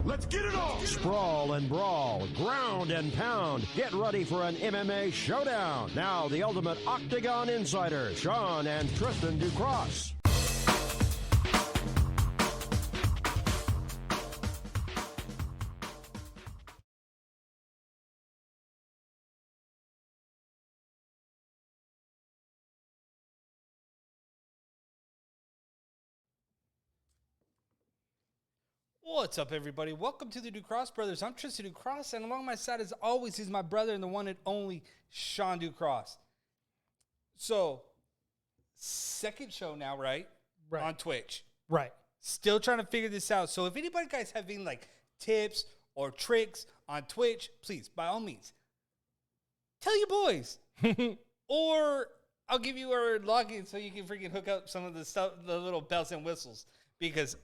Let's get it on! Sprawl and brawl, ground and pound. Get ready for an MMA showdown. Now, the ultimate Octagon Insider, Sean and Tristan Ducross. What's up, everybody? Welcome to the ducrossbros. I'm Tristan Ducross, and along my side, as always, is my brother and the one and only Sean Ducross. So, second show now, right? On Twitch. Right. Still trying to figure this out. So, if anybody guys have any like tips or tricks on Twitch, please, by all means, tell your boys. Or I'll give you our login so you can freaking hook up some of the stuff, the little bells and whistles. Because,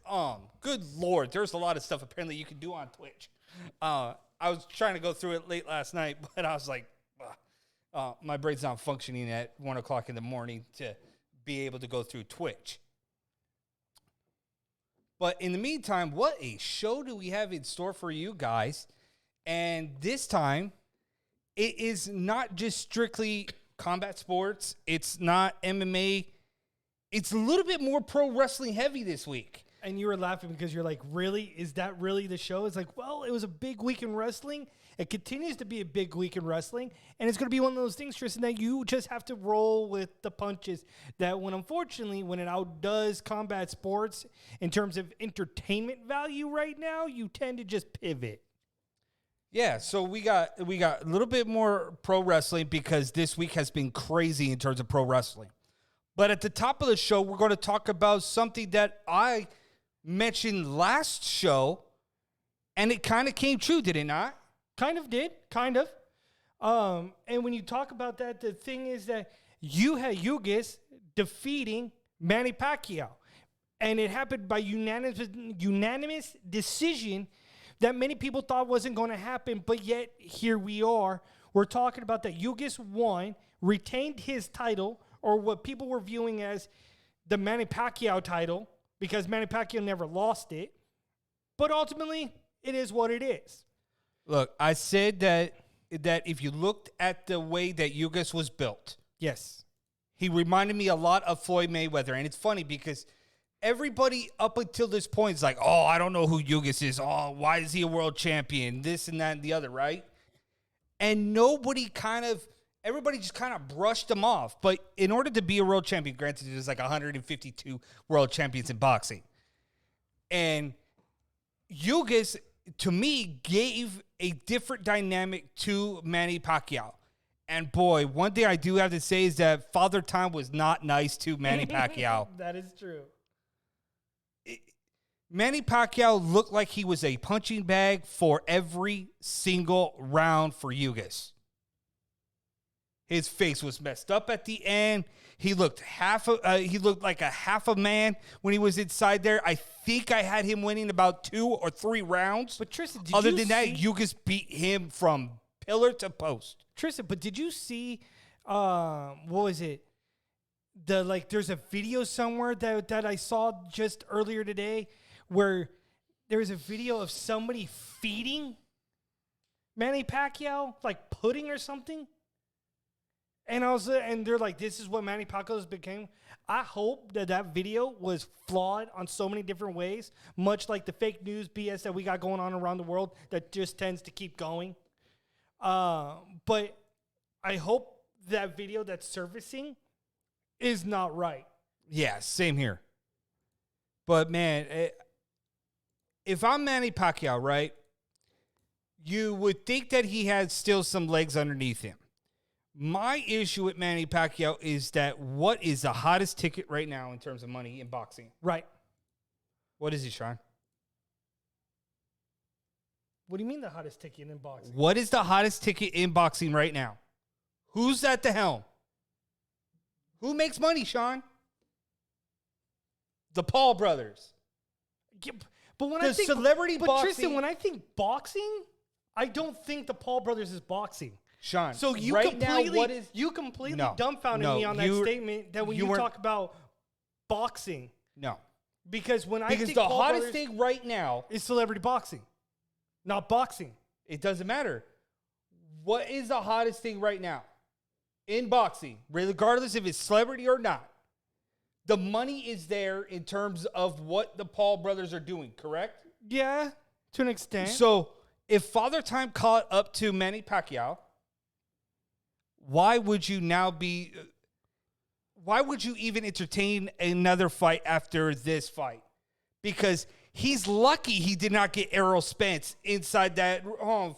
good Lord, there's a lot of stuff apparently you can do on Twitch. I was trying to go through it late last night, but I was like, my brain's not functioning at 1 o'clock in the morning to be able to go through Twitch. But in the meantime, what a show do we have in store for you guys? And this time, it is not just strictly combat sports. It's not MMA. It's a little bit more pro wrestling heavy this week. And you were laughing because you're like, really? Is that really the show? It's like, well, it was a big week in wrestling. It continues to be a big week in wrestling. And it's going to be one of those things, Tristan, that you just have to roll with the punches. That unfortunately, when it outdoes combat sports in terms of entertainment value right now, you tend to just pivot. Yeah, so we got a little bit more pro wrestling because this week has been crazy in terms of pro wrestling. But at the top of the show, we're going to talk about something that I mentioned last show, and it kind of came true, did it not? Kind of did, kind of. And when you talk about that, the thing is that you had Yugas defeating Manny Pacquiao, and it happened by unanimous decision that many people thought wasn't going to happen, but yet here we are. We're talking about that Yugas won, retained his title, or what people were viewing as the Manny Pacquiao title, because Manny Pacquiao never lost it. But ultimately, it is what it is. Look, I said that if you looked at the way that Yugas was built, yes, he reminded me a lot of Floyd Mayweather. And it's funny because everybody up until this point is like, oh, I don't know who Yugas is. Oh, why is he a world champion? This and that and the other, right? And everybody just kind of brushed him off. But in order to be a world champion, granted, there's like 152 world champions in boxing. And Yugas, to me, gave a different dynamic to Manny Pacquiao. And boy, one thing I do have to say is that Father Time was not nice to Manny Pacquiao. That is true. Manny Pacquiao looked like he was a punching bag for every single round for Yugas. His face was messed up at the end. He looked like a half a man when he was inside there. I think I had him winning about 2 or 3 rounds. But Tristan, other than that, Yugas beat him from pillar to post. Tristan, but did you see what was it? There's a video somewhere that I saw just earlier today where there was a video of somebody feeding Manny Pacquiao, like pudding or something. And they're like, this is what Manny Pacquiao became. I hope that video was flawed on so many different ways, much like the fake news BS that we got going on around the world that just tends to keep going. But I hope that video that's surfacing is not right. Yeah, same here. But man, if I'm Manny Pacquiao, right, you would think that he had still some legs underneath him. My issue with Manny Pacquiao is that what is the hottest ticket right now in terms of money in boxing? Right. What is it, Sean? What do you mean the hottest ticket in boxing? What is the hottest ticket in boxing right now? Who's at the helm? Who makes money, Sean? The Paul brothers. Yeah, but when the I think celebrity boxing. Tristan, when I think boxing, I don't think the Paul brothers is boxing. Sean, so you right completely, now, you completely dumbfounded me on that statement that when you talk about boxing. No. Because when I think the Paul hottest brothers thing right now is celebrity boxing. Not boxing. It doesn't matter. What is the hottest thing right now in boxing, regardless if it's celebrity or not? The money is there in terms of what the Paul brothers are doing, correct? Yeah, to an extent. So if Father Time caught up to Manny Pacquiao, why would you even entertain another fight after this fight? Because he's lucky he did not get Errol Spence inside that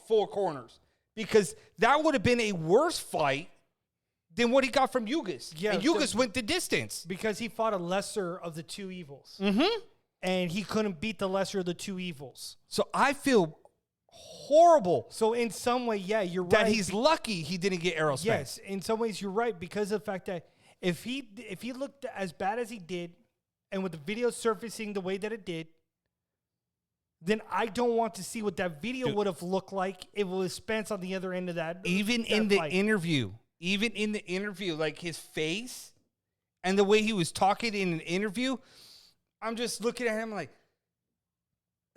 four corners. Because that would have been a worse fight than what he got from Ugas. Yeah, and Ugas went the distance. Because he fought a lesser of the two evils. Mm-hmm. And he couldn't beat the lesser of the two evils. So I feel horrible. So in some way, yeah, you're that right. he's lucky he didn't get Errol Spence. Yes, in some ways you're right, because of the fact that if he looked as bad as he did, and with the video surfacing the way that it did, then I don't want to see what that video would have looked like if it was Spence on the other end of that. Even in the interview, like his face and the way he was talking in an interview, I'm just looking at him like,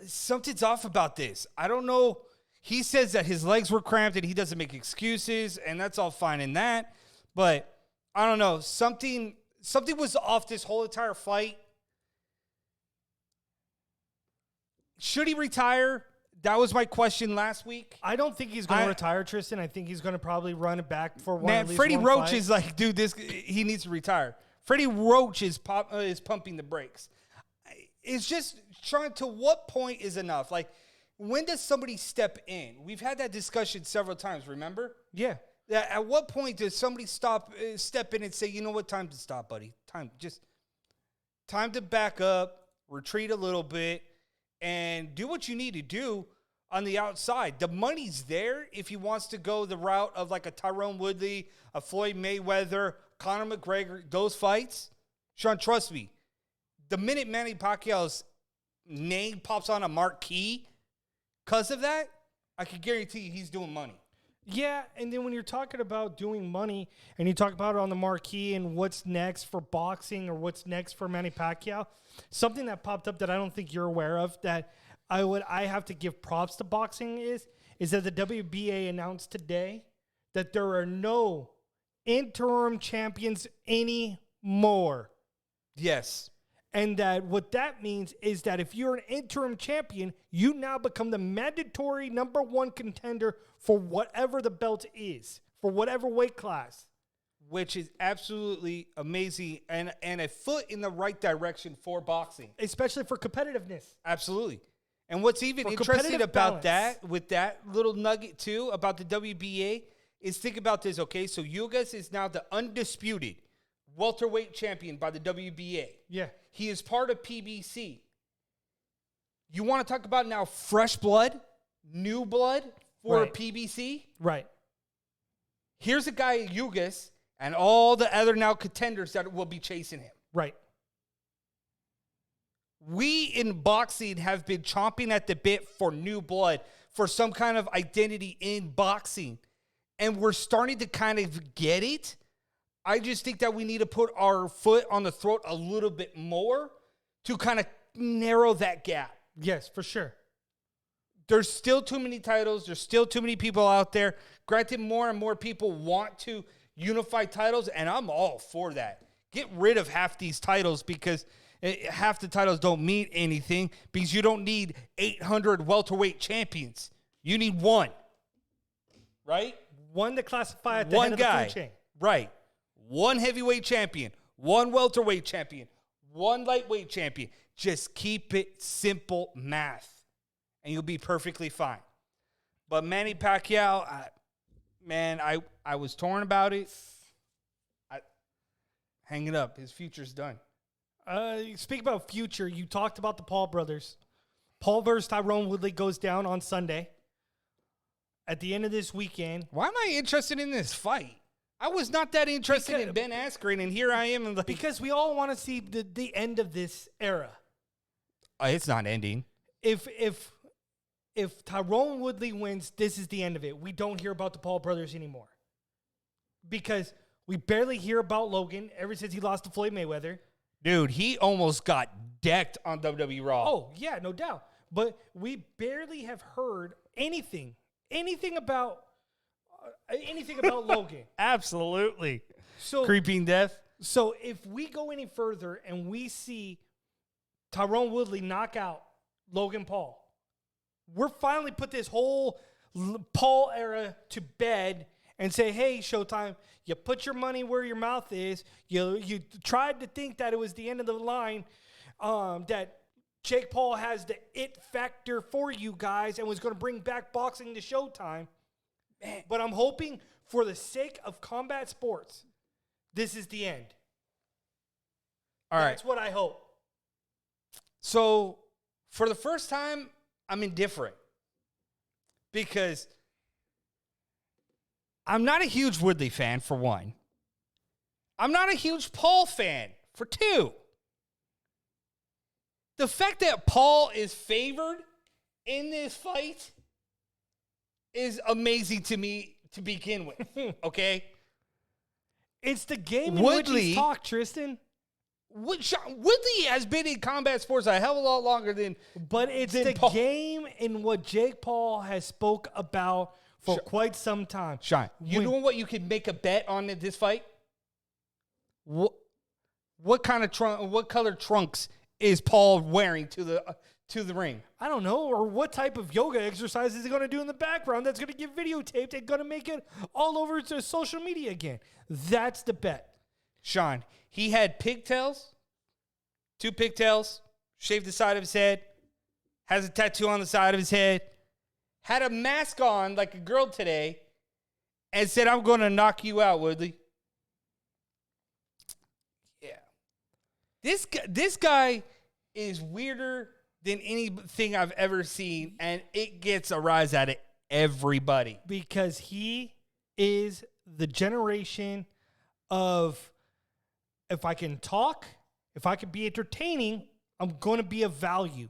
something's off about this. I don't know. He says that his legs were cramped and he doesn't make excuses, and that's all fine in that. But I don't know. Something was off this whole entire fight. Should he retire? That was my question last week. I don't think he's going to retire, Tristan. I think he's going to probably run it back for one. Man, Freddie Roach is like, dude, he needs to retire. Freddie Roach is pumping the brakes. It's just trying to what point is enough? Like, when does somebody step in? We've had that discussion several times, remember? Yeah. At what point does somebody step in and say, you know what, time to stop, buddy. Time to back up, retreat a little bit, and do what you need to do on the outside. The money's there if he wants to go the route of like a Tyrone Woodley, a Floyd Mayweather, Conor McGregor, those fights. Sean, trust me, the minute Manny Pacquiao's name pops on a marquee because of that, I can guarantee you he's doing money. Yeah, and then when you're talking about doing money and you talk about it on the marquee and what's next for boxing or what's next for Manny Pacquiao, something that popped up that I don't think you're aware of that I have to give props to boxing is that the WBA announced today that there are no interim champions anymore. Yes. And that what that means is that if you're an interim champion, you now become the mandatory number one contender for whatever the belt is, for whatever weight class. Which is absolutely amazing and a foot in the right direction for boxing. Especially for competitiveness. Absolutely. And what's even For interesting about balance. that, with that little nugget too, about the WBA, is think about this, okay? So Ugas is now the undisputed welterweight champion by the WBA. Yeah. He is part of PBC. You want to talk about now fresh blood, new blood for Right. PBC? Right. Here's a guy, Ugas, and all the other now contenders that will be chasing him. Right. We in boxing have been chomping at the bit for new blood, for some kind of identity in boxing. And we're starting to kind of get it. I just think that we need to put our foot on the throat a little bit more to kind of narrow that gap. Yes, for sure. There's still too many titles. There's still too many people out there. Granted, more and more people want to unify titles, and I'm all for that. Get rid of half these titles because half the titles don't mean anything because you don't need 800 welterweight champions. You need one, right? One to classify at the One head guy, of the food chain. right? One heavyweight champion, one welterweight champion, one lightweight champion. Just keep it simple math, and you'll be perfectly fine. But Manny Pacquiao, I was torn about it. Hang it up. His future's done. Speak about future. You talked about the Paul brothers. Paul versus Tyrone Woodley goes down on Sunday. At the end of this weekend. Why am I interested in this fight? I was not that interested in Ben Askren, and here I am. Like, because we all want to see the end of this era. It's not ending. If Tyrone Woodley wins, this is the end of it. We don't hear about the Paul brothers anymore. Because we barely hear about Logan ever since he lost to Floyd Mayweather. Dude, he almost got decked on WWE Raw. Oh, yeah, no doubt. but we barely have heard anything about Logan. Absolutely. So Creeping death. So if we go any further and we see Tyrone Woodley knock out Logan Paul, we're finally put this whole Paul era to bed and say, hey, Showtime, you put your money where your mouth is. You tried to think that it was the end of the line, that Jake Paul has the it factor for you guys and was going to bring back boxing to Showtime. Man. But I'm hoping for the sake of combat sports, this is the end. All right. That's what I hope. So, for the first time, I'm indifferent. Because I'm not a huge Woodley fan, for one. I'm not a huge Paul fan, for two. The fact that Paul is favored in this fight is amazing to me to begin with, okay? It's the game in which he's talked, Tristan. Woodley has been in combat sports a hell of a lot longer than. But it's the Paul. game in what Jake Paul has spoke about for quite some time. Sean, you know what you can make a bet on in this fight? What color trunks is Paul wearing to the ring? I don't know. Or what type of yoga exercise is he going to do in the background that's going to get videotaped and going to make it all over to social media again? That's the bet. Sean, he had pigtails, 2 pigtails, shaved the side of his head, has a tattoo on the side of his head, had a mask on like a girl today, and said, I'm going to knock you out, Woodley. Yeah. This guy is weirder than anything I've ever seen, and it gets a rise out of everybody. Because he is the generation of, if I can talk, if I can be entertaining, I'm going to be of value.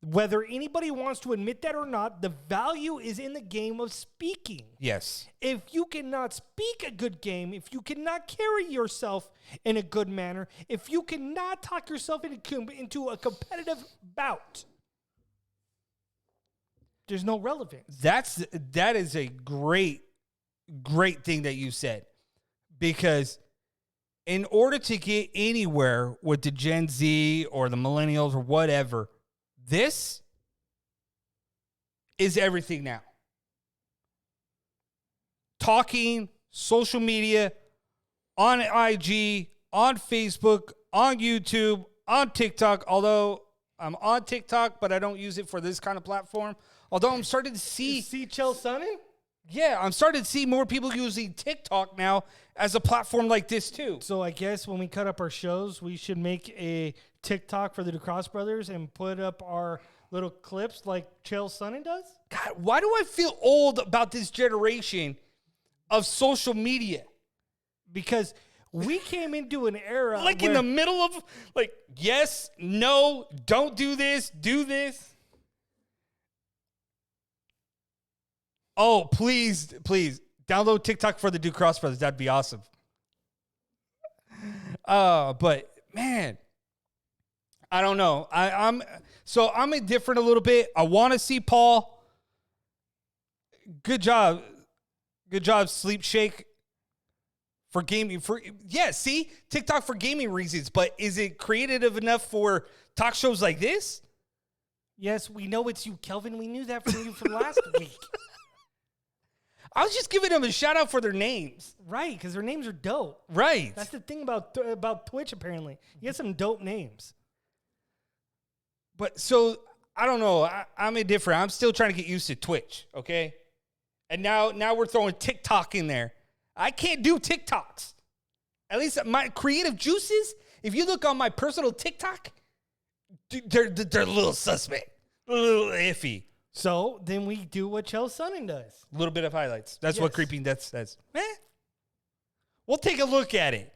Whether anybody wants to admit that or not, the value is in the game of speaking. Yes. If you cannot speak a good game, if you cannot carry yourself in a good manner, if you cannot talk yourself into a competitive bout, there's no relevance. That is a great thing that you said. Because in order to get anywhere with the Gen Z or the millennials or whatever, this is everything now. Talking, social media, on IG, on Facebook, on YouTube, on TikTok, although I'm on TikTok, but I don't use it for this kind of platform. Although I'm starting to see Chael Sonnen? Yeah, I'm starting to see more people using TikTok now as a platform like this too. So I guess when we cut up our shows, we should make a TikTok for the Ducross brothers and put up our little clips like Chael Sonnen does? God, why do I feel old about this generation of social media? Because we came into an era like in the middle of like, yes, no, don't do this, do this. Oh, please download TikTok for the Ducross brothers. That'd be awesome. But man, I don't know. I'm indifferent a little bit. I want to see Paul. Good job, Sleep Shake. For gaming, see, TikTok for gaming reasons, but is it creative enough for talk shows like this? Yes, we know it's you, Kelvin. We knew that from you from last week. I was just giving them a shout out for their names. Right, because their names are dope. Right. That's the thing about Twitch, apparently. You get some dope names. But so, I don't know. I'm indifferent. I'm still trying to get used to Twitch, okay? And now we're throwing TikTok in there. I can't do TikToks. At least my creative juices, if you look on my personal TikTok, they're a little suspect, a little iffy. So then we do what Chael Sonnen does. A little bit of highlights. That's what Creeping Death says. We'll take a look at it.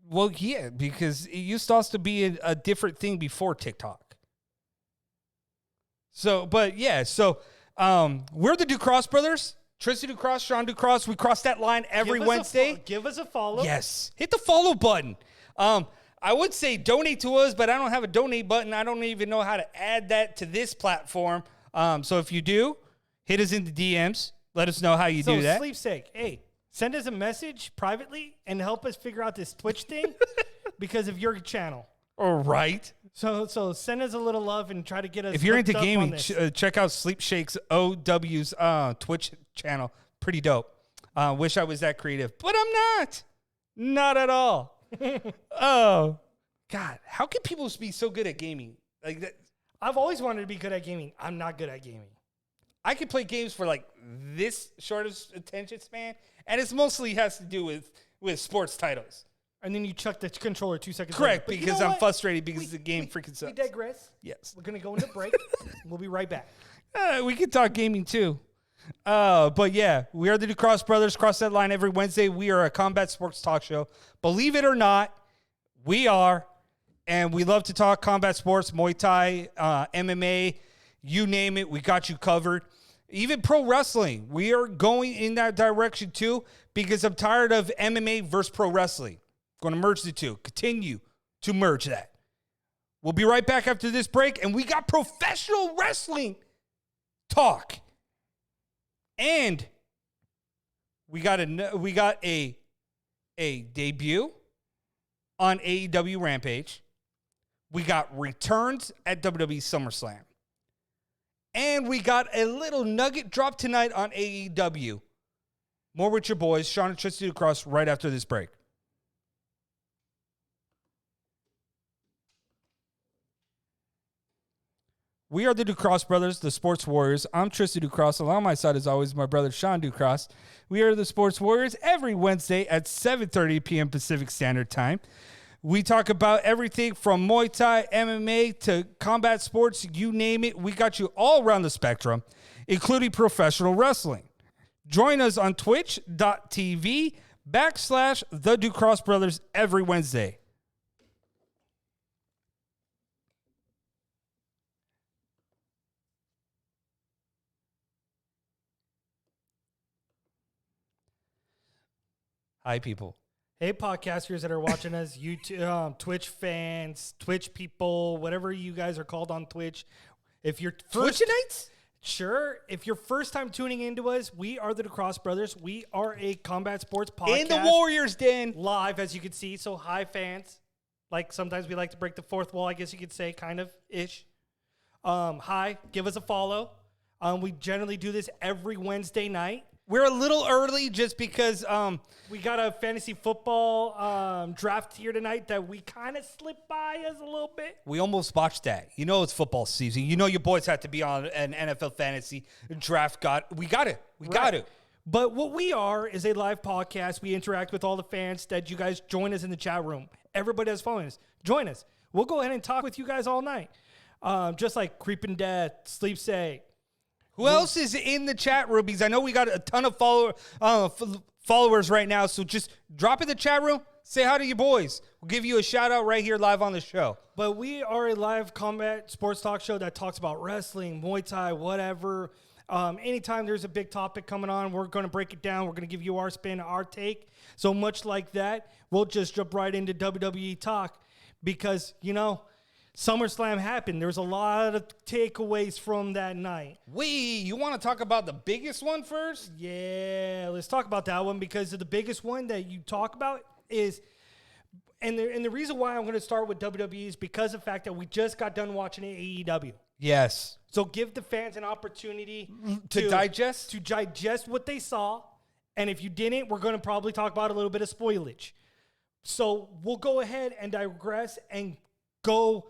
Well, yeah, because it used to also be a different thing before TikTok. So, but yeah, we're the Ducross brothers. Tristan Ducross, Sean Ducross. We cross that line every Wednesday. Give us a follow. Yes. Hit the follow button. I would say donate to us, but I don't have a donate button. I don't even know how to add that to this platform. So if you do, hit us in the DMs. Let us know how you do that. So, sleep's sake, hey, send us a message privately and help us figure out this Twitch thing because of your channel. All right. So send us a little love and try to get us. If you're into hooked up on gaming, this. check out Sleep Shake's OW's Twitch channel. Pretty dope. Wish I was that creative, but I'm not. Not at all. Oh, God. How can people be so good at gaming? Like that? I've always wanted to be good at gaming. I'm not good at gaming. I can play games for like this short of attention span, and it's mostly has to do with sports titles. And then you chuck the controller 2 seconds Correct, later. because I'm frustrated because the game freaking sucks. We digress. Yes. We're going to go into break. We'll be right back. We can talk gaming too. But yeah, we are the Ducross Brothers. Cross that line every Wednesday. We are a combat sports talk show. Believe it or not, we are. And we love to talk combat sports, Muay Thai, MMA, you name it. We got you covered. Even pro wrestling. We are going in that direction too because I'm tired of MMA versus pro wrestling. Going to merge the two. Continue to merge that. We'll be right back after this break, and we got professional wrestling talk. And we got a debut on AEW Rampage. We got returns at WWE Summerslam. And we got a little nugget drop tonight on AEW. More with your boys, Sean and Tristan across right after this break. We are the Ducross Brothers, the Sports Warriors. I'm Tristan Ducross. Along my side, as always, my brother Sean Ducross. We are the Sports Warriors every Wednesday at 7:30 p.m. Pacific Standard Time. We talk about everything from Muay Thai, MMA, to combat sports, you name it. We got you all around the spectrum, including professional wrestling. Join us on twitch.tv/the Ducross Brothers every Wednesday. Hi, people. Hey, podcasters that are watching us, YouTube, Twitch fans, Twitch people, whatever you guys are called on Twitch. If you're Twitchites? Sure. If you're first time tuning into us, we are the Ducross Brothers. We are a combat sports podcast. In the Warriors Den. Live, as you can see. So, hi, fans. Like, sometimes we like to break the fourth wall, I guess you could say, kind of-ish. Hi, give us a follow. We generally do this every Wednesday night. We're a little early just because we got a fantasy football draft here tonight that we kind of slipped by us a little bit. we almost botched that. You know it's football season. You know your boys have to be on an NFL fantasy draft. We got it. We got it. But what we are is a live podcast. We interact with all the fans that you guys join us in the chat room. Everybody that's following us, join us. We'll go ahead and talk with you guys all night. Just like Creeping Death, Sleep Say. Who else is in the chat room? Because I know we got a ton of followers right now. So just drop in the chat room. Say hi to your boys. We'll give you a shout out right here live on the show. But we are a live combat sports talk show that talks about wrestling, Muay Thai, whatever. Anytime there's a big topic coming on, we're going to break it down. We're going to give you our spin, our take. So much like that, we'll just jump right into WWE talk because, you know, SummerSlam happened. There's a lot of takeaways from that night. You want to talk about the biggest one first? Yeah, let's talk about that one because the biggest one that you talk about is, and the reason why I'm going to start with WWE is because of the fact that we just got done watching AEW. Yes. So give the fans an opportunity To digest what they saw. And if you didn't, we're going to probably talk about a little bit of spoilage. So we'll go ahead and digress and go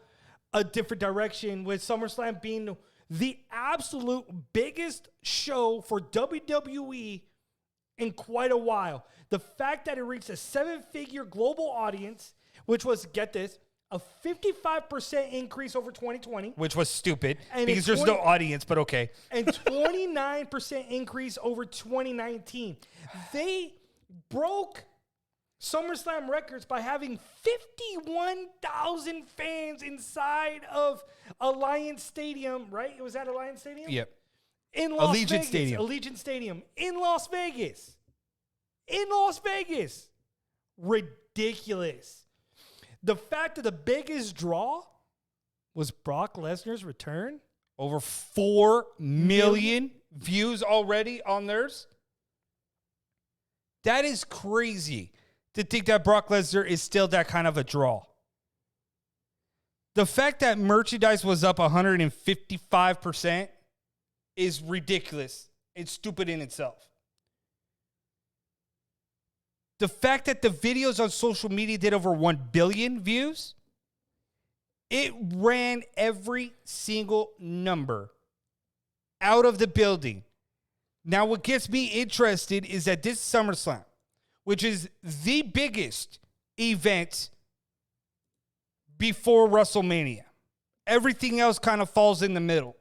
a different direction with SummerSlam being the absolute biggest show for WWE in quite a while. The fact that it reached a 7-figure global audience, which was, get this, a 55% increase over 2020. Which was stupid And because there's no audience, but okay. And 29% increase over 2019. They broke SummerSlam records by having 51,000 fans inside of Alliance Stadium, right? It was at Alliance Stadium? Yep. In Las Allegiant Vegas. Stadium. Allegiant Stadium. In Las Vegas. In Las Vegas. Ridiculous. The fact that the biggest draw was Brock Lesnar's return. Over 4 million views already on theirs. That is crazy to think that Brock Lesnar is still that kind of a draw. The fact that merchandise was up 155% is ridiculous. It's stupid in itself. The fact that the videos on social media did over 1 billion views, it ran every single number out of the building. Now, what gets me interested is that this SummerSlam, which is the biggest event before WrestleMania, everything else kind of falls in the middle.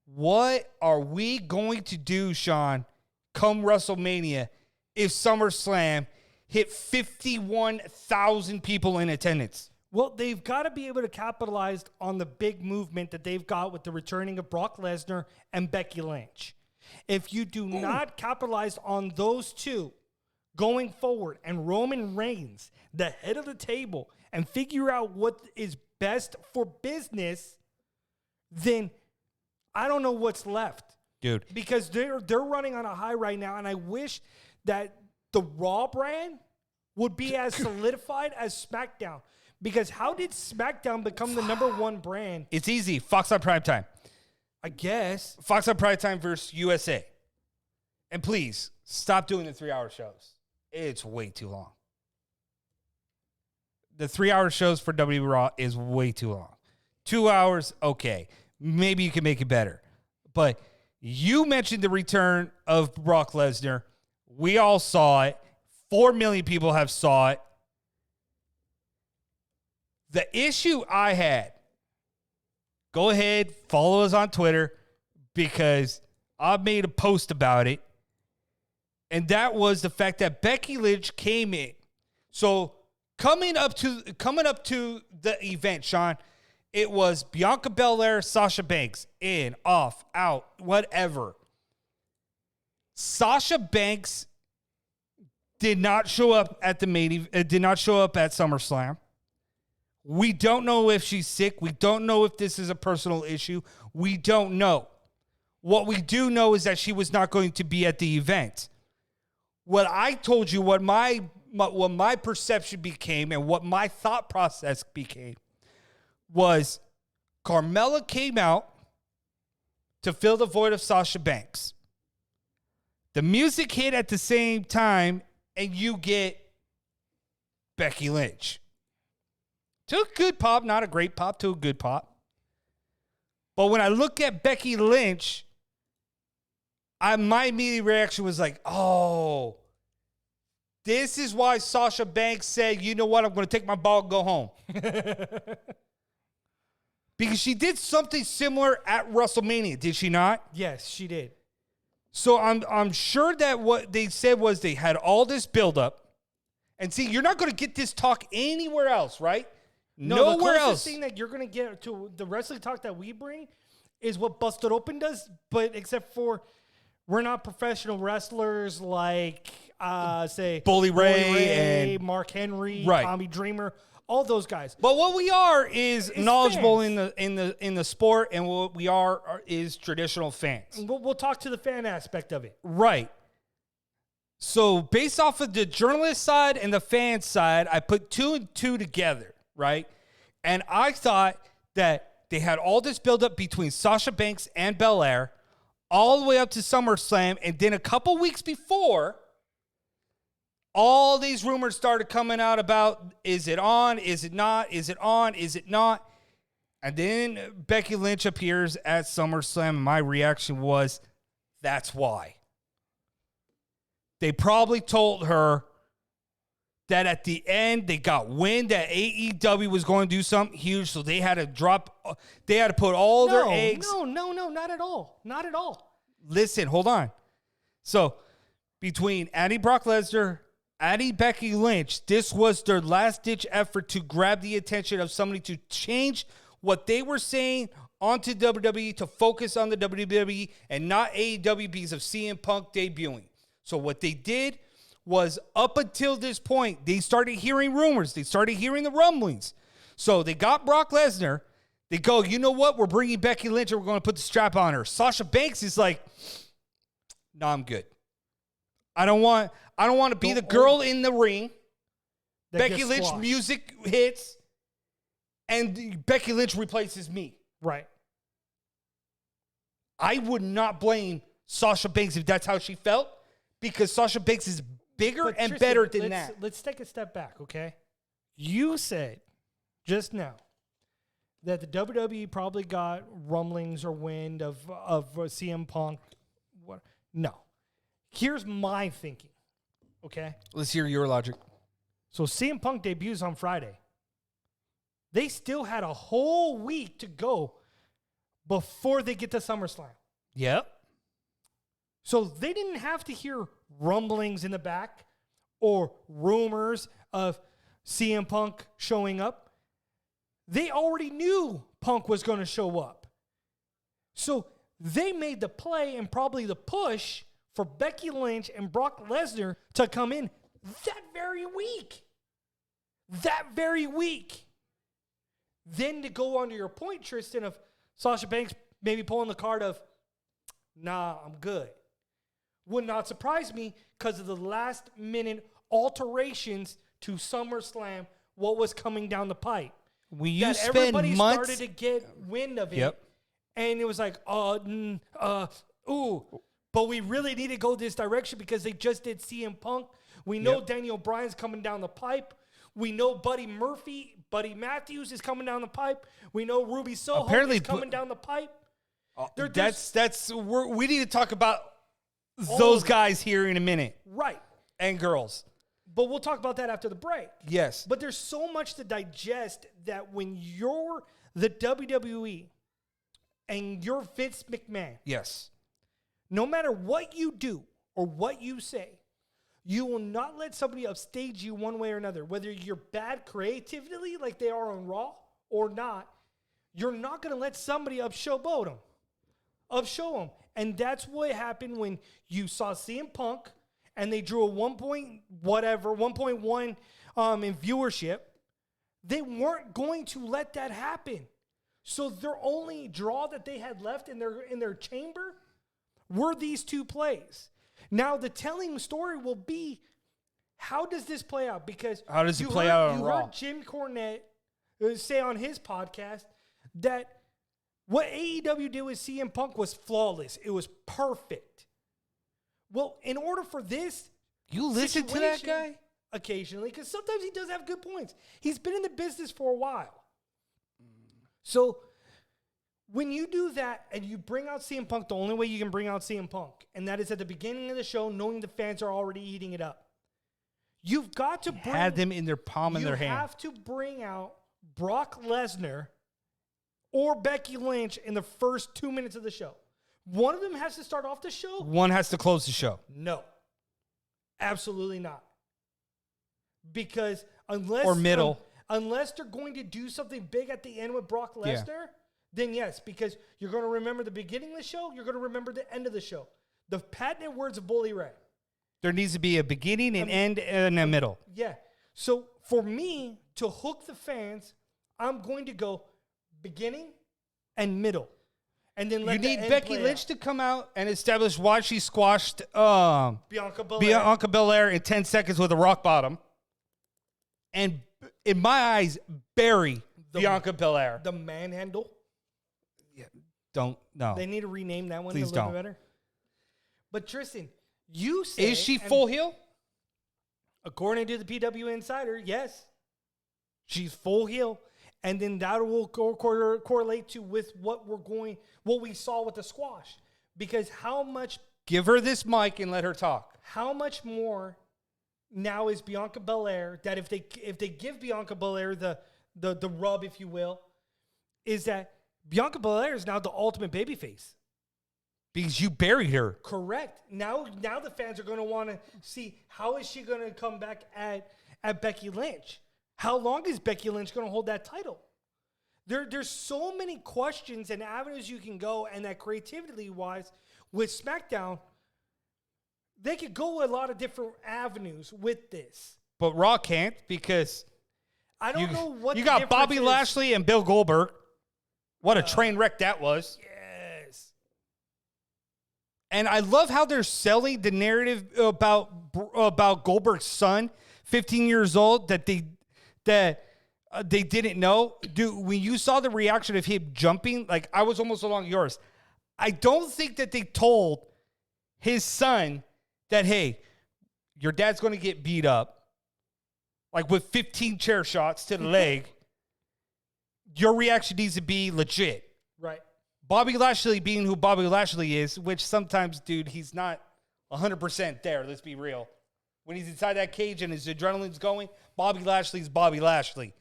What are we going to do, Sean, come WrestleMania if SummerSlam hit 51,000 people in attendance? Well, they've got to be able to capitalize on the big movement that they've got with the returning of Brock Lesnar and Becky Lynch. If you do not capitalize on those two going forward and Roman Reigns, the head of the table, and figure out what is best for business, then I don't know what's left. Dude. Because they're running on a high right now, and I wish that the Raw brand would be as solidified as SmackDown. Because how did SmackDown become the number one brand? It's easy. Fox on Primetime. I guess. Fox on Primetime versus USA. And please, stop doing the 3-hour shows. It's way too long. The 3-hour shows for WWE Raw is way too long. 2 hours, okay. Maybe you can make it better. But you mentioned the return of Brock Lesnar. We all saw it. 4 million people have saw it. The issue I had, go ahead, follow us on Twitter because I made a post about it. And that was the fact that Becky Lynch came in. So coming up to the event, Sean, it was Bianca Belair, Sasha Banks, in, off, out, whatever. Sasha Banks did not show up at did not show up at SummerSlam. We don't know if she's sick. We don't know if this is a personal issue. We don't know. What we do know is that she was not going to be at the event. What I told you, what my perception became and what my thought process became was Carmella came out to fill the void of Sasha Banks. The music hit at the same time, and you get Becky Lynch. To a good pop, not a great pop, to a good pop. But when I look at Becky Lynch, my immediate reaction was like, oh, this is why Sasha Banks said, you know what, I'm going to take my ball and go home. Because she did something similar at WrestleMania, did she not? Yes, she did. So I'm sure that what they said was they had all this buildup. And see, you're not going to get this talk anywhere else, right? Nowhere the else. thing that you're going to get to the wrestling talk that we bring is what Busted Open does, but except for we're not professional wrestlers like, say, Bully Ray and Mark Henry, right. Tommy Dreamer, all those guys. But what we are is knowledgeable fans. in the sport, and what we are is traditional fans. We'll talk to the fan aspect of it. Right. So based off of the journalist side and the fan side, I put 2 and 2 together, right? And I thought that they had all this buildup between Sasha Banks and Belair all the way up to SummerSlam, and then a couple weeks before, all these rumors started coming out about, is it on, is it not, is it on, is it not? And then Becky Lynch appears at SummerSlam, and my reaction was, that's why. They probably told her that at the end they got wind that AEW was going to do something huge, so they had to put all their eggs. No, not at all. Not at all. Listen, hold on. So between adding Brock Lesnar, adding Becky Lynch, this was their last-ditch effort to grab the attention of somebody to change what they were saying onto WWE to focus on the WWE and not AEW because of CM Punk debuting. So what they did was up until this point, they started hearing rumors. They started hearing the rumblings. So they got Brock Lesnar. They go, you know what? We're bringing Becky Lynch and we're going to put the strap on her. Sasha Banks is like, no, I'm good. I don't want to be the girl in the ring. Becky Lynch music hits, and Becky Lynch replaces me. Right. I would not blame Sasha Banks if that's how she felt, because Sasha Banks is bigger and Tristan, better than that. Let's take a step back, okay? You said just now that the WWE probably got rumblings or wind of CM Punk. What? No. Here's my thinking, okay? Let's hear your logic. So CM Punk debuts on Friday. They still had a whole week to go before they get to SummerSlam. Yep. So they didn't have to hear rumblings in the back or rumors of CM Punk showing up. They already knew Punk was going to show up. So they made the play and probably the push for Becky Lynch and Brock Lesnar to come in that very week. That very week. Then to go on to your point, Tristan, of Sasha Banks maybe pulling the card of, nah, I'm good. Would not surprise me because of the last minute alterations to SummerSlam, what was coming down the pipe. When you spend everybody months, started to get wind of it. Yep. And it was like, but we really need to go this direction because they just did CM Punk. We know Daniel Bryan's coming down the pipe. We know Buddy Matthews is coming down the pipe. We know Ruby Soho is coming down the pipe. We need to talk about those guys here in a minute. Right. And girls. But we'll talk about that after the break. Yes. But there's so much to digest that when you're the WWE and you're Vince McMahon. Yes. No matter what you do or what you say, you will not let somebody upstage you one way or another. Whether you're bad creatively like they are on Raw or not, you're not going to let somebody upshowboat them. Upshow them. And that's what happened when you saw CM Punk and they drew a 1.1 in viewership. They weren't going to let that happen. So their only draw that they had left in their chamber were these two plays. Now the telling story will be, how does this play out? Because how does it play out on Raw? You heard Jim Cornette say on his podcast that what AEW did with CM Punk was flawless. It was perfect. Well, in order for this, you listen to that guy occasionally, because sometimes he does have good points. He's been in the business for a while. So when you do that and you bring out CM Punk, the only way you can bring out CM Punk, and that is at the beginning of the show, knowing the fans are already eating it up. You've got to have them in their palm in their hand. You have to bring out Brock Lesnar or Becky Lynch in the first 2 minutes of the show. One of them has to start off the show. One has to close the show. No. Absolutely not. Because unless they're going to do something big at the end with Brock Lesnar, then yes, because you're going to remember the beginning of the show, you're going to remember the end of the show. The patented words of Bully Ray. There needs to be a beginning, an end, and a middle. Yeah. So for me to hook the fans, I'm going to go beginning and middle. And then you need Becky Lynch to come out and establish why she squashed Bianca Belair in 10 seconds with a rock bottom. And in my eyes, bury Bianca Belair. The manhandle. Yeah, don't. They need to rename that one. Please a little bit better. But Tristan, you say, is she full heel? According to the PW Insider, yes. She's full heel. And then that will correlate to with what we saw with the squash. Because how much... Give her this mic and let her talk. How much more now is Bianca Belair, that if they give Bianca Belair the rub, if you will, is that Bianca Belair is now the ultimate babyface. Because you buried her. Correct. Now the fans are going to want to see how is she going to come back at Becky Lynch. How long is Becky Lynch going to hold that title? There's so many questions and avenues you can go, and that creativity-wise, with SmackDown, They could go a lot of different avenues with this. But Raw can't because I don't know what you the got difference Bobby is. Lashley and Bill Goldberg. What a train wreck that was. Yes. And I love how they're selling the narrative about Goldberg's son, 15 years old, that they didn't know. Dude, when you saw the reaction of him jumping, like I was almost along yours. I don't think that they told his son that, hey, your dad's going to get beat up, like with 15 chair shots to the leg. Your reaction needs to be legit. Right. Bobby Lashley being who Bobby Lashley is, which sometimes, dude, he's not 100% there. Let's be real. When he's inside that cage and his adrenaline's going, Bobby Lashley's Bobby Lashley.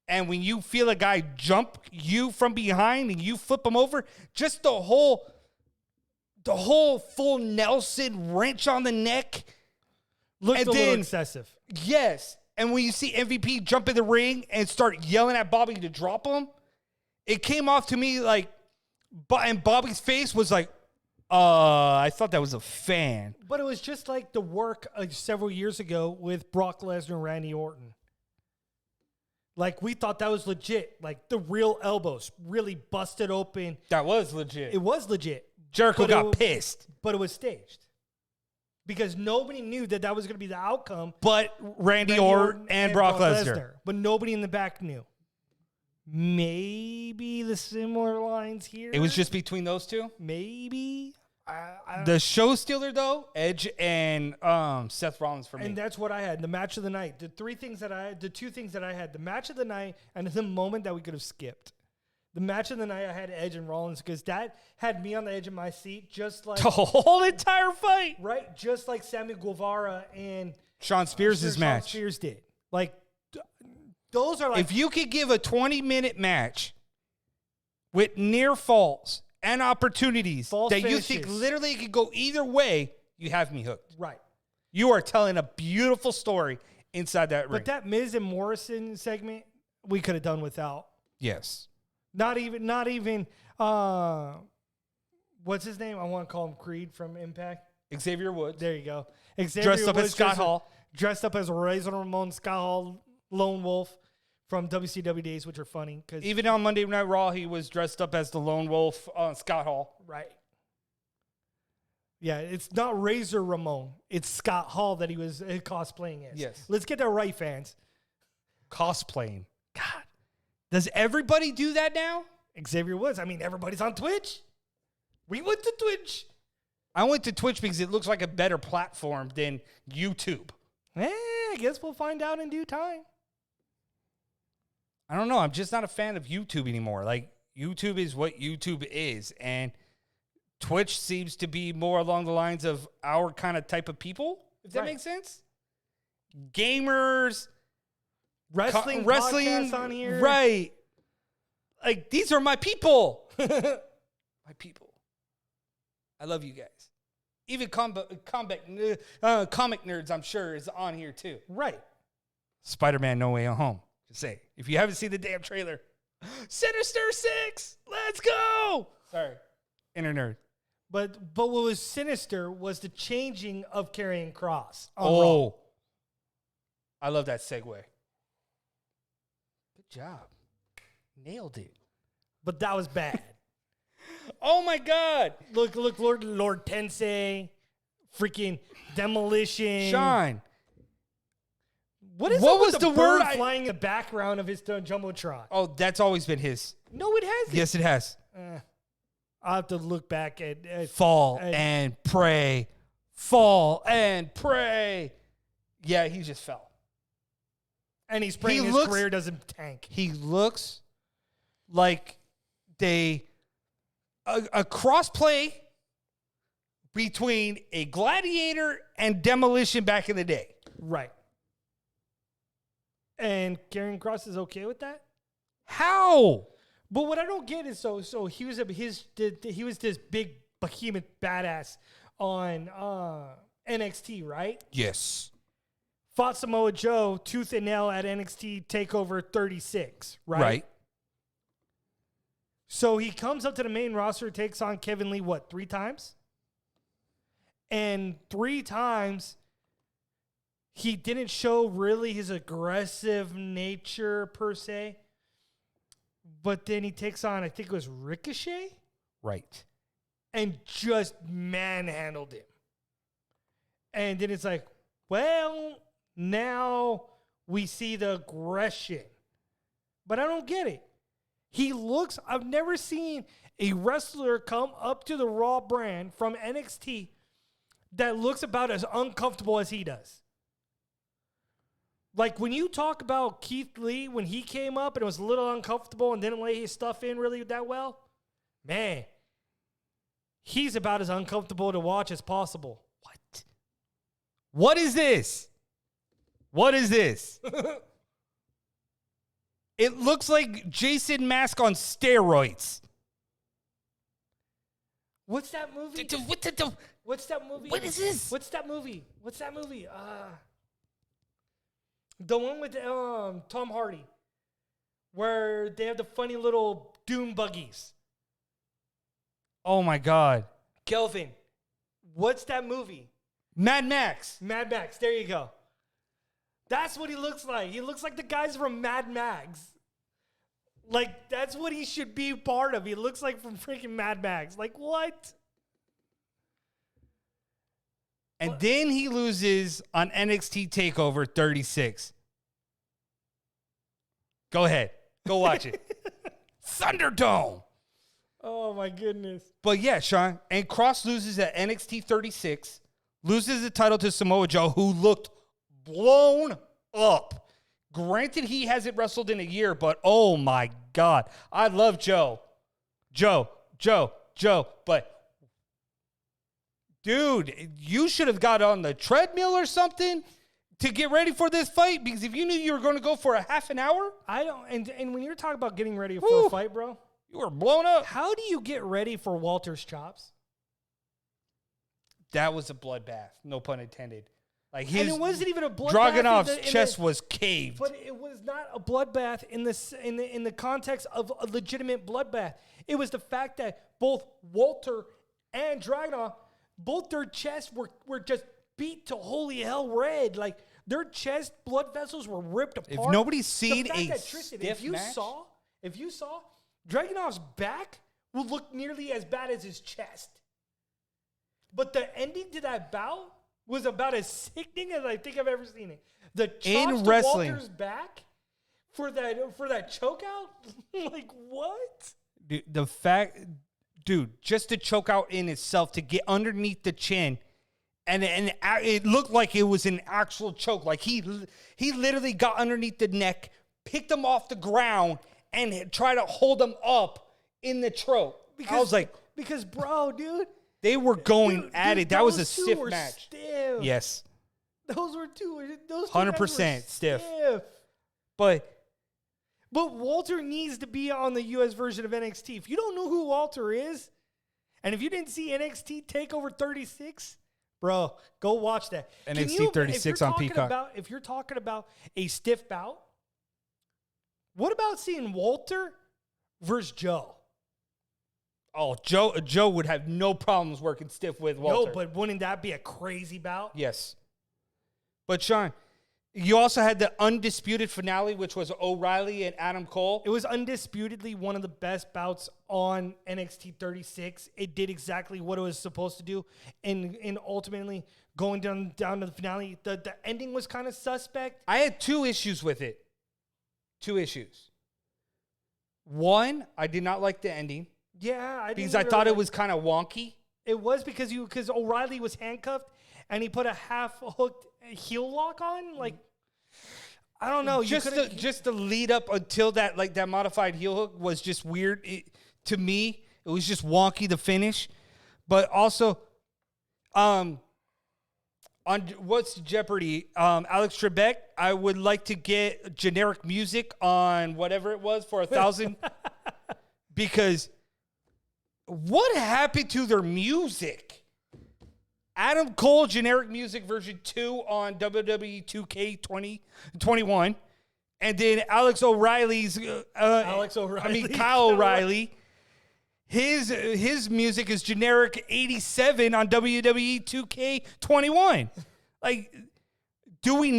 And when you feel a guy jump you from behind and you flip him over, just the whole full Nelson wrench on the neck. Looked a little excessive. Yes. And when you see MVP jump in the ring and start yelling at Bobby to drop him, it came off to me like, and Bobby's face was like, I thought that was a fan. But it was just like the work several years ago with Brock Lesnar and Randy Orton. Like, we thought that was legit. Like, the real elbows really busted open. That was legit. It was legit. Jericho got pissed. But it was staged. Because nobody knew that was going to be the outcome. But Randy Orton and Brock Lesnar. But nobody in the back knew. Maybe the similar lines here. It was just between those two? Maybe. The show stealer, though, Edge and Seth Rollins for me. And that's what I had. The match of the night. The two things that I had. The match of the night and the moment that we could have skipped. The match of the night, I had Edge and Rollins because that had me on the edge of my seat, just like the whole entire fight. Right? Just like Sammy Guevara and Shawn Spears' match. Shawn Spears did. Like, those are like... If you could give a 20-minute match with near falls and opportunities that finishes. You think literally could go either way, you have me hooked. Right. You are telling a beautiful story inside that ring. But that Miz and Morrison segment, we could have done without. Yes. Not even, what's his name? I want to call him Creed from Impact. Xavier Woods. There you go. Xavier dressed up Woods as Scott Hall. Dressed up as Razor Ramon, Scott Hall, Lone Wolf from WCW days, which are funny. Cause even on Monday Night Raw, he was dressed up as the Lone Wolf, Scott Hall. Right. Yeah, it's not Razor Ramon. It's Scott Hall that he was cosplaying as. Yes. Let's get that right, fans. Cosplaying. God. Does everybody do that now? Xavier Woods. I mean, everybody's on Twitch. We went to Twitch. I went to Twitch because it looks like a better platform than YouTube. I guess we'll find out in due time. I don't know. I'm just not a fan of YouTube anymore. Like, YouTube is what YouTube is. And Twitch seems to be more along the lines of our kind of type of people, if that makes sense. Gamers. Wrestling podcasts on here. Right. Like, these are my people. My people. I love you guys. Even comic nerds, I'm sure, is on here too. Right. Spider-Man No Way Home. Just say, if you haven't seen the damn trailer, Sinister Six, let's go. Sorry. Inner nerd. But what was sinister was the changing of Karrion Kross. Raw. I love that segue. Good job. Nailed it. But that was bad. Oh my God. Look, Lord Tensei, freaking Demolition. Sean. What was the word flying in the background of his Jumbotron? Oh, that's always been his. No, it hasn't. Yes, it has. I'll have to look back at fall and pray. Fall and pray. Yeah, he just fell. And he's praying his career doesn't tank. He looks like a cross-play between a Gladiator and Demolition back in the day. Right. And Karrion Kross is okay with that? How? But what I don't get is so he was this big behemoth badass on NXT, right? Yes. Fought Samoa Joe tooth and nail at NXT TakeOver 36, right? Right. So he comes up to the main roster, takes on Kevin Lee, 3 times? And 3 times, he didn't show really his aggressive nature per se. But then he takes on, I think it was Ricochet, Right. and just manhandled him. And then it's like, well, now we see the aggression. But I don't get it. I've never seen a wrestler come up to the Raw brand from NXT that looks about as uncomfortable as he does. Like when you talk about Keith Lee, when he came up and it was a little uncomfortable and didn't lay his stuff in really that well, man, he's about as uncomfortable to watch as possible. What is this? What is this? It looks like Jason Mask on steroids. What's that movie? What's that movie? What is this? What's that movie? The one with Tom Hardy, where they have the funny little dune buggies. Oh my God. Kelvin, what's that movie? Mad Max. Mad Max. There you go. That's what he looks like. He looks like the guys from Mad Max. Like, that's what he should be part of. He looks like from freaking Mad Max. Like, what? And then he loses on NXT TakeOver 36. Go ahead. Go watch it. Thunderdome. Oh, my goodness. But yeah, Sean. And Cross loses at NXT 36. Loses the title to Samoa Joe, who looked blown up. Granted, he hasn't wrestled in a year, but oh my God. I love Joe. But dude, you should have got on the treadmill or something to get ready for this fight, because if you knew you were going to go for a half an hour. I don't, and when you're talking about getting ready for a fight, bro, you were blown up. How do you get ready for Walter's chops? That was a bloodbath, no pun intended. Like and it wasn't even a bloodbath. Dragunov's chest was caved. But it was not a bloodbath in the context of a legitimate bloodbath. It was the fact that both Walter and Dragunov, both their chests were just beat to holy hell red. Like their chest blood vessels were ripped apart. If nobody's seen Tristan, if you saw Dragunov's back would look nearly as bad as his chest. But the ending to that bout was about as sickening as I think I've ever seen it. The chops in to wrestling, Walter's back for that choke out? Like, what? Dude, just the choke out in itself, to get underneath the chin, and it looked like it was an actual choke. Like he literally got underneath the neck, picked him off the ground, and tried to hold him up in the throat. I was like, because bro, dude. They were going at it. That was a stiff were match. Stiff. Yes. Those were two. Those 100% stiff. But Walter needs to be on the U.S. version of NXT. If you don't know who Walter is, and if you didn't see NXT TakeOver 36, bro, go watch that. NXT 36 on Peacock. If you're talking about a stiff bout, what about seeing Walter versus Joe? Oh, Joe would have no problems working stiff with Walter. No, but wouldn't that be a crazy bout? Yes. But, Sean, you also had the undisputed finale, which was O'Reilly and Adam Cole. It was undisputedly one of the best bouts on NXT 36. It did exactly what it was supposed to do. And ultimately, going down to the finale, the ending was kind of suspect. I had 2 issues with it. 2 issues. One, I did not like the ending. Yeah, because I thought it was kind of wonky. It was because O'Reilly was handcuffed and he put a half-hooked heel lock on. Like, I don't know. Just the lead up until that modified heel hook was just weird. To me, it was just wonky, the finish. But also, on What's Jeopardy, Alex Trebek, I would like to get generic music on whatever it was for 1,000 because what happened to their music? Adam Cole generic music version 2 on WWE 2K21, and then Kyle O'Reilly his music is generic 87 on WWE 2K21. Like, do we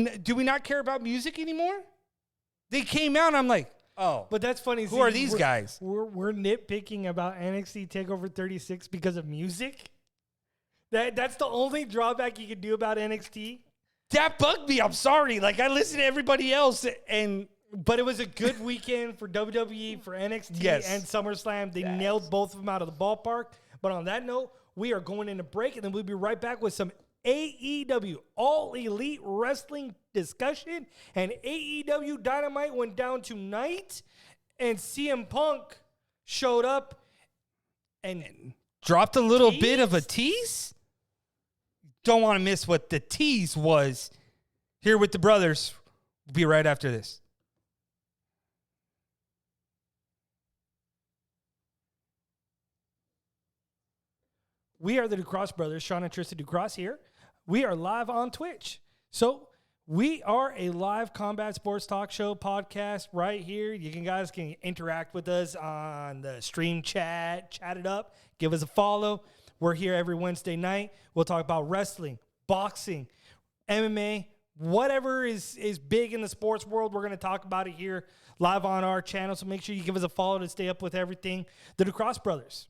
not care about music anymore? They came out and I'm like, oh. But that's funny. Who are these guys? We're nitpicking about NXT TakeOver 36 because of music. That's the only drawback you can do about NXT. That bugged me. I'm sorry. Like, I listen to everybody else But it was a good weekend for WWE, for NXT, and SummerSlam. They nailed both of them out of the ballpark. But on that note, we are going into break, and then we'll be right back with some AEW All Elite Wrestling discussion. And AEW Dynamite went down tonight, and CM Punk showed up and dropped a little bit of a tease. Don't want to miss what the tease was. Here with the brothers. We'll be right after this. We are the Ducross brothers, Sean and Tristan Ducross here. We are live on Twitch. So we are a live combat sports talk show podcast right here. You guys can interact with us on the stream chat it up, give us a follow. We're here every Wednesday night. We'll talk about wrestling, boxing, MMA, whatever is big in the sports world. We're going to talk about it here live on our channel. So make sure you give us a follow to stay up with everything. The Ducross brothers.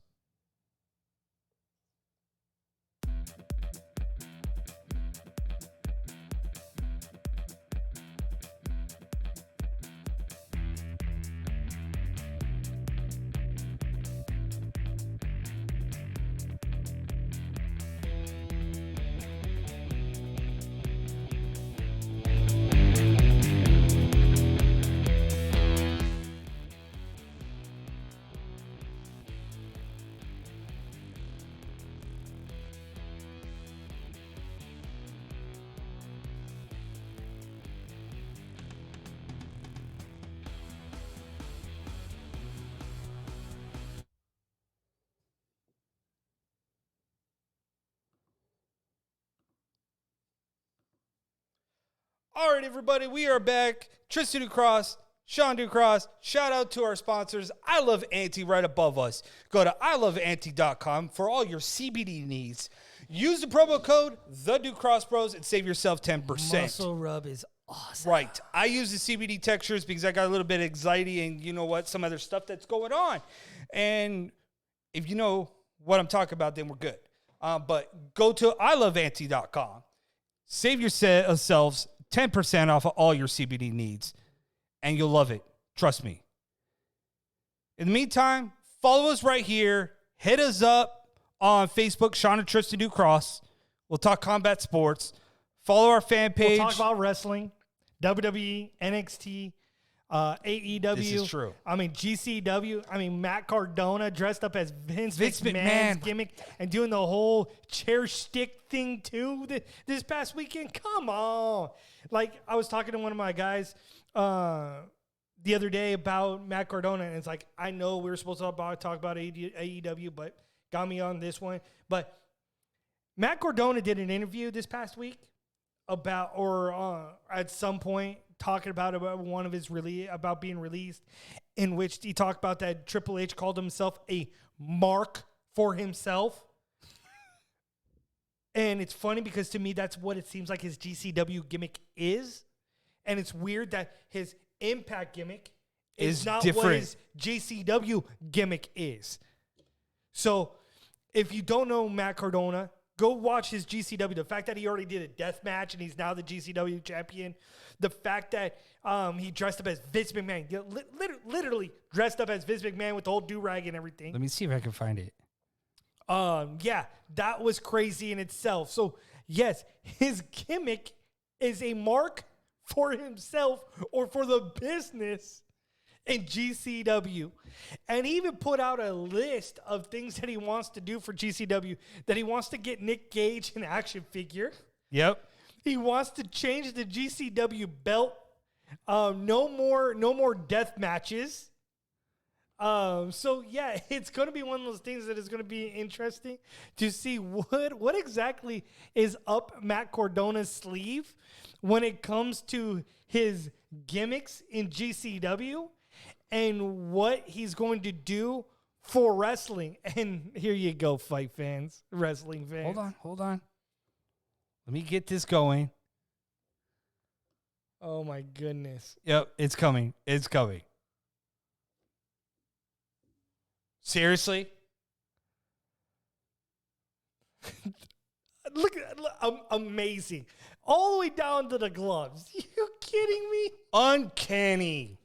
All right, everybody, we are back. Tristan Ducross, Sean Ducross. Shout out to our sponsors. I Love Auntie right above us. Go to iloveauntie.com for all your CBD needs. Use the promo code TheDucrossBros and save yourself 10%. Muscle rub is awesome. Right. I use the CBD textures because I got a little bit of anxiety and you know what, some other stuff that's going on. And if you know what I'm talking about, then we're good. But go to iloveauntie.com. Save yourselves 10% off of all your CBD needs, and you'll love it. Trust me. In the meantime, follow us right here. Hit us up on Facebook, Sean and Tristan Ducross. We'll talk combat sports. Follow our fan page. We'll talk about wrestling, WWE, NXT, AEW. This is true. I mean, GCW. I mean, Matt Cardona dressed up as Vince McMahon's gimmick and doing the whole chair stick thing too this past weekend. Come on. Like, I was talking to one of my guys the other day about Matt Cardona, and it's like, I know we were supposed to talk about AEW, but got me on this one. But Matt Cardona did an interview this past week about, or at some point, talking about one of his about being released, in which he talked about that Triple H called himself a mark for himself. And it's funny because to me, that's what it seems like his GCW gimmick is. And it's weird that his Impact gimmick is not different. What his GCW gimmick is. So if you don't know Matt Cardona, go watch his GCW. The fact that he already did a death match and he's now the GCW champion. The fact that he dressed up as Vince McMahon. Literally dressed up as Vince McMahon with the whole do-rag and everything. Let me see if I can find it. Yeah, that was crazy in itself. So, yes, his gimmick is a mark for himself or for the business in GCW. And he even put out a list of things that he wants to do for GCW, that he wants to get Nick Gage an action figure. Yep. He wants to change the GCW belt. No more death matches. So yeah, it's going to be one of those things that is going to be interesting to see what exactly is up Matt Cardona's sleeve when it comes to his gimmicks in GCW and what he's going to do for wrestling. And here you go, fight fans, wrestling fans. Hold on. Let me get this going. Oh, my goodness. Yep, it's coming. It's coming. Seriously? Look, amazing. All the way down to the gloves. You kidding me? Uncanny.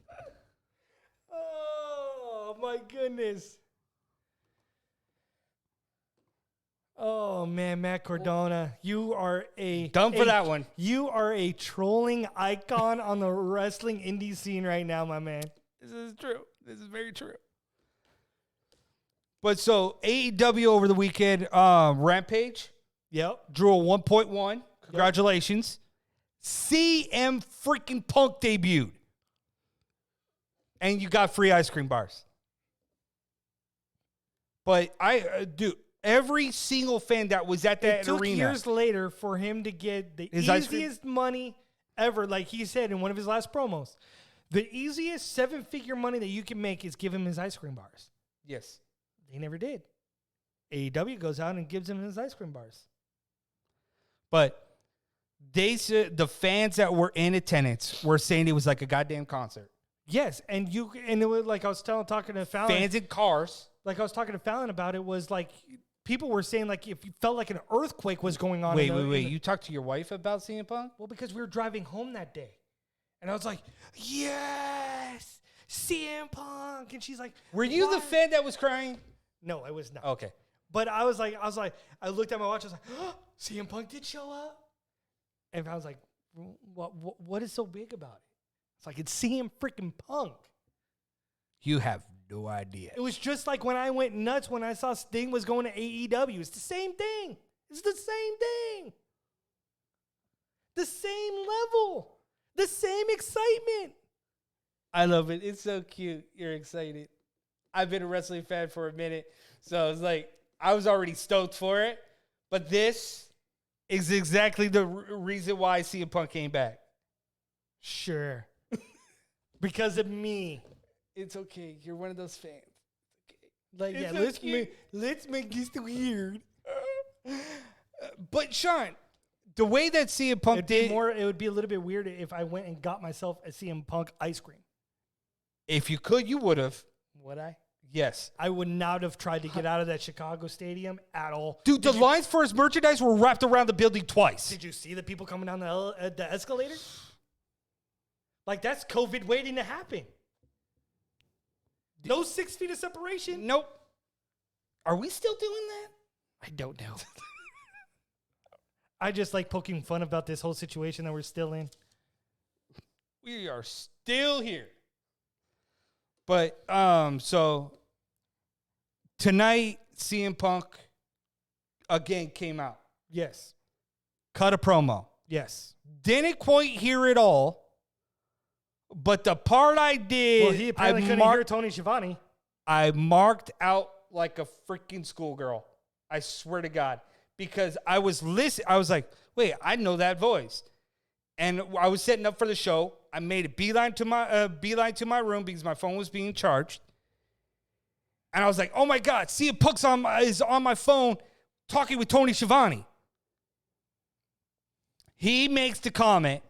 Oh, my goodness. Oh, man, Matt Cardona, you are Done for that one. You are a trolling icon on the wrestling indie scene right now, my man. This is true. This is very true. But so AEW over the weekend, Rampage. Yep. Drew a 1.1. Congratulations. CM freaking Punk debuted. And you got free ice cream bars. But dude, every single fan that was at that It took arena. years later for him to get the easiest money ever, like he said in one of his last promos. The easiest 7-figure money that you can make is give him his ice cream bars. Yes. They never did. AEW goes out and gives him his ice cream bars. But they said the fans that were in attendance were saying it was like a goddamn concert. Yes, and it was like I was talking to Fallon. Fans in cars. Like I was talking to Fallon about it, was like people were saying like if you felt like an earthquake was going on. Wait. You talked to your wife about CM Punk? Well, because we were driving home that day, and I was like, yes, CM Punk, and she's like, were you the fan that was crying? No, I was not. Okay. But I was like, I looked at my watch. I was like, oh, CM Punk did show up, and I was like, what is so big about it? It's like it's CM freaking Punk. You have no idea. It was just like when I went nuts when I saw Sting was going to AEW. It's the same thing. It's the same thing. The same level. The same excitement. I love it. It's so cute. You're excited. I've been a wrestling fan for a minute, so it's like I was already stoked for it. But this is exactly the reason why CM Punk came back. Sure. Because of me. It's okay. You're one of those fans. Okay. Like, It's yeah, so let's make this weird. But Sean, the way that CM Punk It would be a little bit weird if I went and got myself a CM Punk ice cream. If you could, you would have. Would I? Yes. I would not have tried to get out of that Chicago stadium at all. Dude, the lines for his merchandise were wrapped around the building twice. Did you see the people coming down the escalator? Like, that's COVID waiting to happen. No 6 feet of separation? Nope. Are we still doing that? I don't know. I just like poking fun about this whole situation that we're still in. We are still here. But, so tonight, CM Punk again came out. Yes. Cut a promo. Yes. Didn't quite hear it all. But the part I did, Well, he apparently couldn't hear Tony Schiavone. I marked out like a freaking schoolgirl. I swear to God. Because I was listening. I was like, wait, I know that voice. And I was setting up for the show. I made a beeline to my room because my phone was being charged. And I was like, oh my God, CM Punk's is on my phone talking with Tony Schiavone. He makes the comment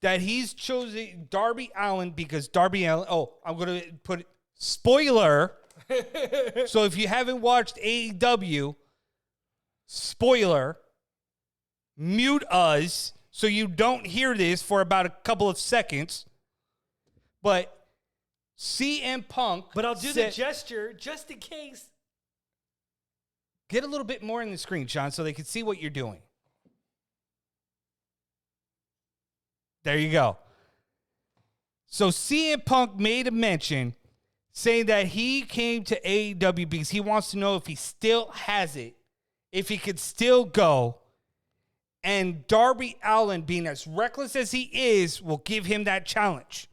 that he's chosen Darby Allin because Darby Allin, I'm going to put it, spoiler. So if you haven't watched AEW, spoiler, mute us so you don't hear this for about a couple of seconds. But CM Punk. But I'll do the gesture just in case. Get a little bit more in the screen, Sean, so they can see what you're doing. There you go. So CM Punk made a mention saying that he came to AEW because he wants to know if he still has it, if he could still go. And Darby Allin, being as reckless as he is, will give him that challenge.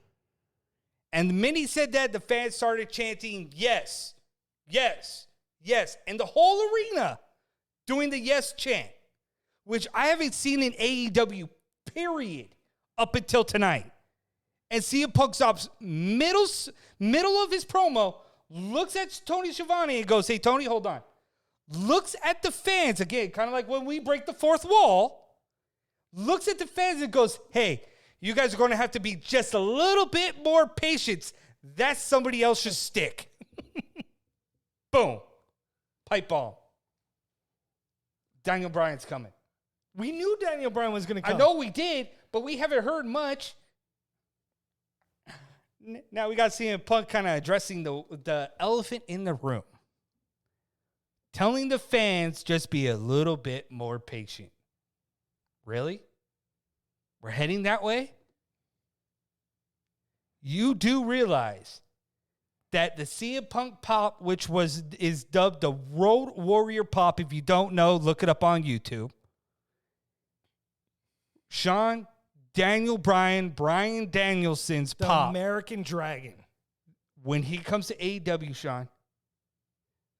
And the minute he said that, the fans started chanting, yes, yes, yes. And the whole arena doing the yes chant, which I haven't seen in AEW, period, up until tonight. And CM Punk stops middle of his promo, looks at Tony Schiavone and goes, hey, Tony, hold on. Looks at the fans, again, kind of like when we break the fourth wall, looks at the fans and goes, hey, you guys are going to have to be just a little bit more patient. That's somebody else's stick. Boom. Pipe bomb. Daniel Bryan's coming. We knew Daniel Bryan was going to come. I know we did, but we haven't heard much. Now we got CM Punk kind of addressing the elephant in the room. Telling the fans just be a little bit more patient. Really? We're heading that way? You do realize that the CM Punk pop, which is dubbed the Road Warrior pop, if you don't know, look it up on YouTube. Sean, Daniel Bryan, Bryan Danielson's the pop. American Dragon. When he comes to AEW, Sean,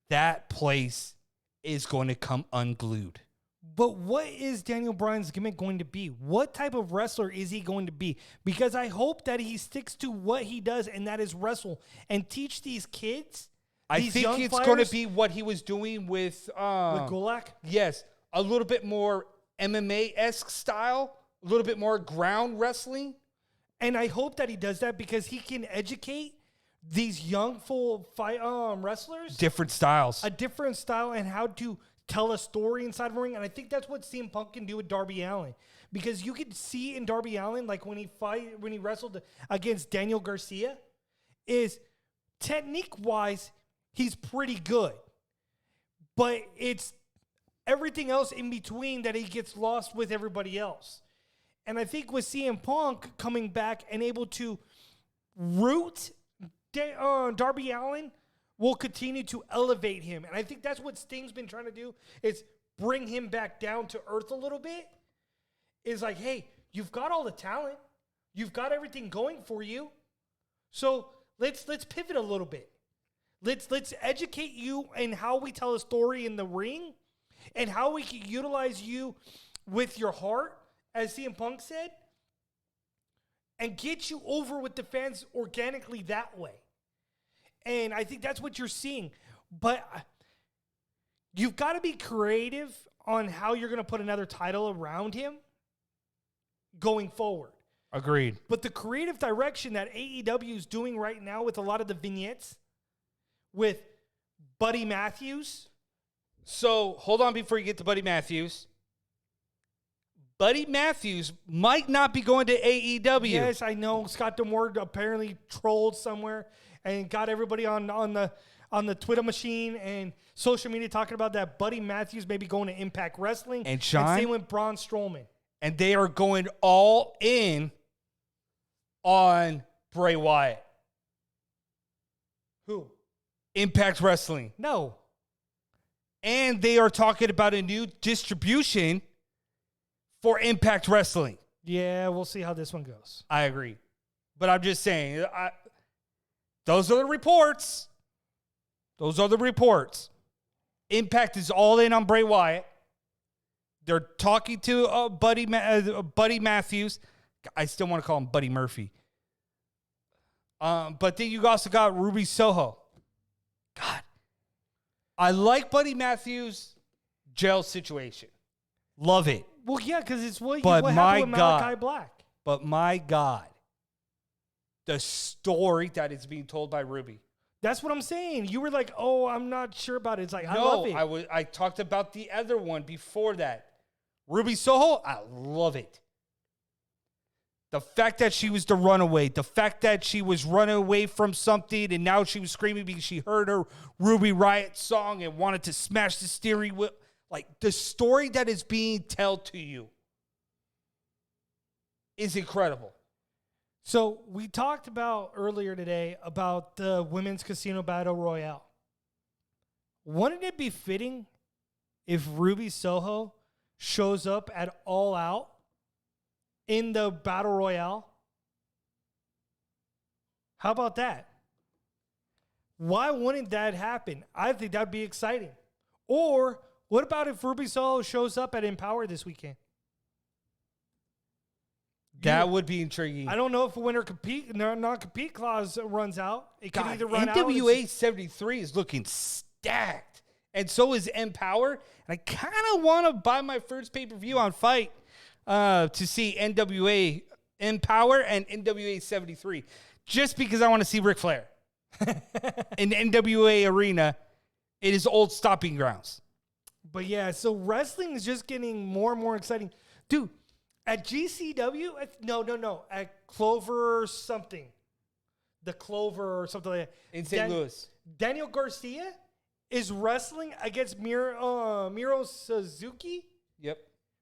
that place is going to come unglued. But what is Daniel Bryan's gimmick going to be? What type of wrestler is he going to be? Because I hope that he sticks to what he does, and that is wrestle and teach these kids. I think it's going to be what he was doing with Gulak. Yes, a little bit more MMA-esque style, a little bit more ground wrestling. And I hope that he does that because he can educate these young full fight wrestlers Different styles. a different style and how to tell a story inside of a ring. And I think that's what CM Punk can do with Darby Allin. Because you could see in Darby Allin, like when he wrestled against Daniel Garcia, is technique-wise, he's pretty good. But it's everything else in between that he gets lost with everybody else. And I think with CM Punk coming back and able to root Darby Allin will continue to elevate him. And I think that's what Sting's been trying to do, is bring him back down to earth a little bit. Is like, hey, you've got all the talent. You've got everything going for you. So let's pivot a little bit. Let's educate you in how we tell a story in the ring and how we can utilize you with your heart, as CM Punk said, and get you over with the fans organically that way. And I think that's what you're seeing. But you've got to be creative on how you're going to put another title around him going forward. Agreed. But the creative direction that AEW is doing right now with a lot of the vignettes with Buddy Matthews. So hold on before you get to Buddy Matthews. Buddy Matthews might not be going to AEW. Yes, I know. Scott D'Amore apparently trolled somewhere and got everybody on the Twitter machine and social media talking about that Buddy Matthews may be going to Impact Wrestling. And Sean? And same with Braun Strowman. And they are going all in on Bray Wyatt. Who? Impact Wrestling. No. And they are talking about a new distribution for Impact Wrestling. Yeah, we'll see how this one goes. I agree. But I'm just saying, those are the reports. Those are the reports. Impact is all in on Bray Wyatt. They're talking to Buddy Matthews. I still want to call him Buddy Murphy. But then you also got Ruby Soho. God. I like Buddy Matthews' jail situation. Love it. Well, yeah, because it's what But happened with my Malachi God. Black. But my God, the story that is being told by Ruby. That's what I'm saying. You were like, "Oh, I'm not sure about it." It's like, I love it. I talked about the other one before that. Ruby Soho, I love it. The fact that she was the runaway, the fact that she was running away from something and now she was screaming because she heard her Ruby Riott song and wanted to smash the steering wheel. Like, the story that is being told to you is incredible. So we talked about earlier today about the Women's Casino Battle Royale. Wouldn't it be fitting if Ruby Soho shows up at All Out in the Battle Royale? How about that? Why wouldn't that happen? I think that'd be exciting. Or what about if Ruby Soho shows up at Empower this weekend? That would be intriguing. I don't know if a winner non-compete clause runs out. It could either run out. NWA 73 is looking stacked. And so is Empower. And I kind of want to buy my first pay-per-view on Fight to see NWA Empower and NWA 73. Just because I want to see Ric Flair. In NWA Arena, it is old stomping grounds. But yeah, so wrestling is just getting more and more exciting. Dude, at GCW, at Clover something. The Clover or something like that. In St. Louis. Daniel Garcia is wrestling against Miro Suzuki. Yep.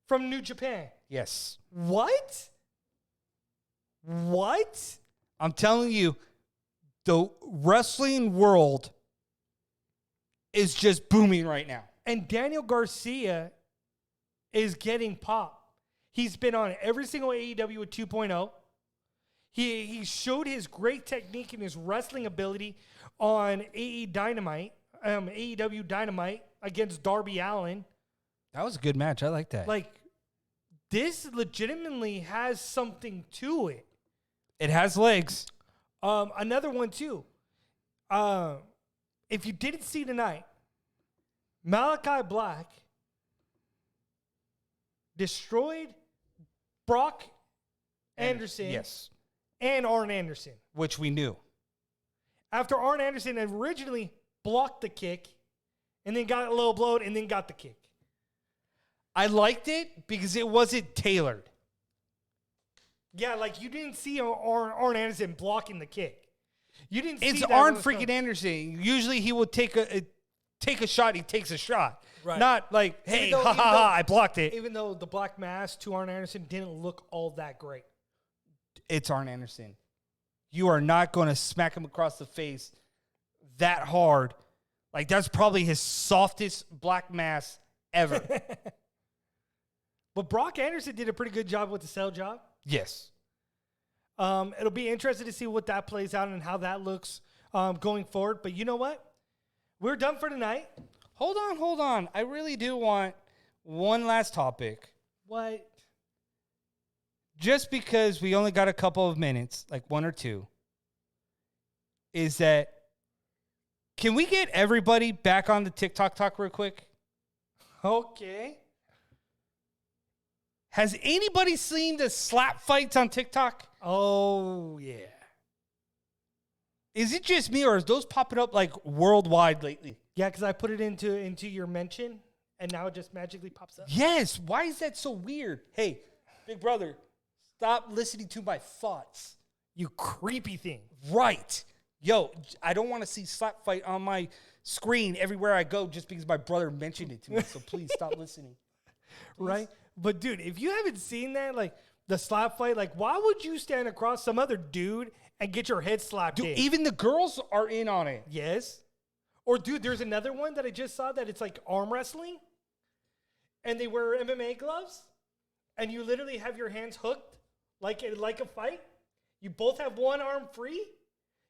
From New Japan. Yes. What? I'm telling you, the wrestling world is just booming right now. And Daniel Garcia is getting pop. He's been on every single AEW with 2.0. He showed his great technique and his wrestling ability on AEW Dynamite against Darby Allin. That was a good match. I like that. Like, this legitimately has something to it. It has legs. Another one, too. If you didn't see tonight, Malachi Black destroyed Brock Anderson and Arn Anderson. Which we knew. After Arn Anderson originally blocked the kick and then got a low blowed and then got the kick. I liked it because it wasn't tailored. Yeah, like you didn't see Arn Anderson blocking the kick. You didn't see it's that. Arn freaking Anderson. Usually he would take a shot, he takes a shot. Right. Not like, hey, I blocked it. Even though the black mask to Arn Anderson didn't look all that great. It's Arn Anderson. You are not going to smack him across the face that hard. Like, that's probably his softest black mask ever. But Brock Anderson did a pretty good job with the sell job. Yes. It'll be interesting to see what that plays out and how that looks going forward. But you know what? We're done for tonight. Hold on. I really do want one last topic. What? Just because we only got a couple of minutes, like one or two, is that can we get everybody back on the TikTok talk real quick? Okay. Has anybody seen the slap fights on TikTok? Oh, yeah. Is it just me, or is those popping up like worldwide lately? Yeah, because I put it into your mention, and now it just magically pops up. Yes. Why is that so weird? Hey, big brother, stop listening to my thoughts. You creepy thing. Right. Yo, I don't want to see slap fight on my screen everywhere I go just because my brother mentioned it to me. So please stop listening. Please. Right? But, dude, if you haven't seen that, like, the slap fight, like, why would you stand across some other dude and get your head slapped Dude, in? even the girls are in on it. Yes. Or, dude, there's another one that I just saw that it's like arm wrestling. And they wear MMA gloves. And you literally have your hands hooked like a fight. You both have one arm free.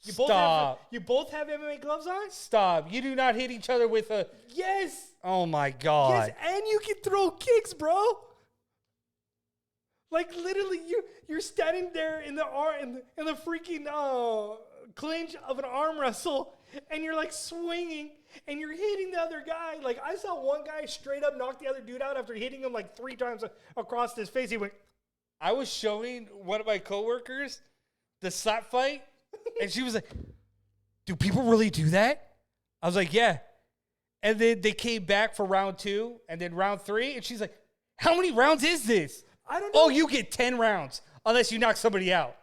You both have MMA gloves on. Stop. You do not hit each other with a... Yes. Oh, my God. Yes, and you can throw kicks, bro. Like, literally, you're standing there in the freaking clinch of an arm wrestle, and you're, like, swinging, and you're hitting the other guy. Like, I saw one guy straight up knock the other dude out after hitting him, like, 3 times across his face. He went... I was showing one of my coworkers the slap fight, and she was like, do people really do that? I was like, yeah. And then they came back for round 2, and then round 3, and she's like, how many rounds is this? I don't know. Oh, you get 10 rounds, unless you knock somebody out.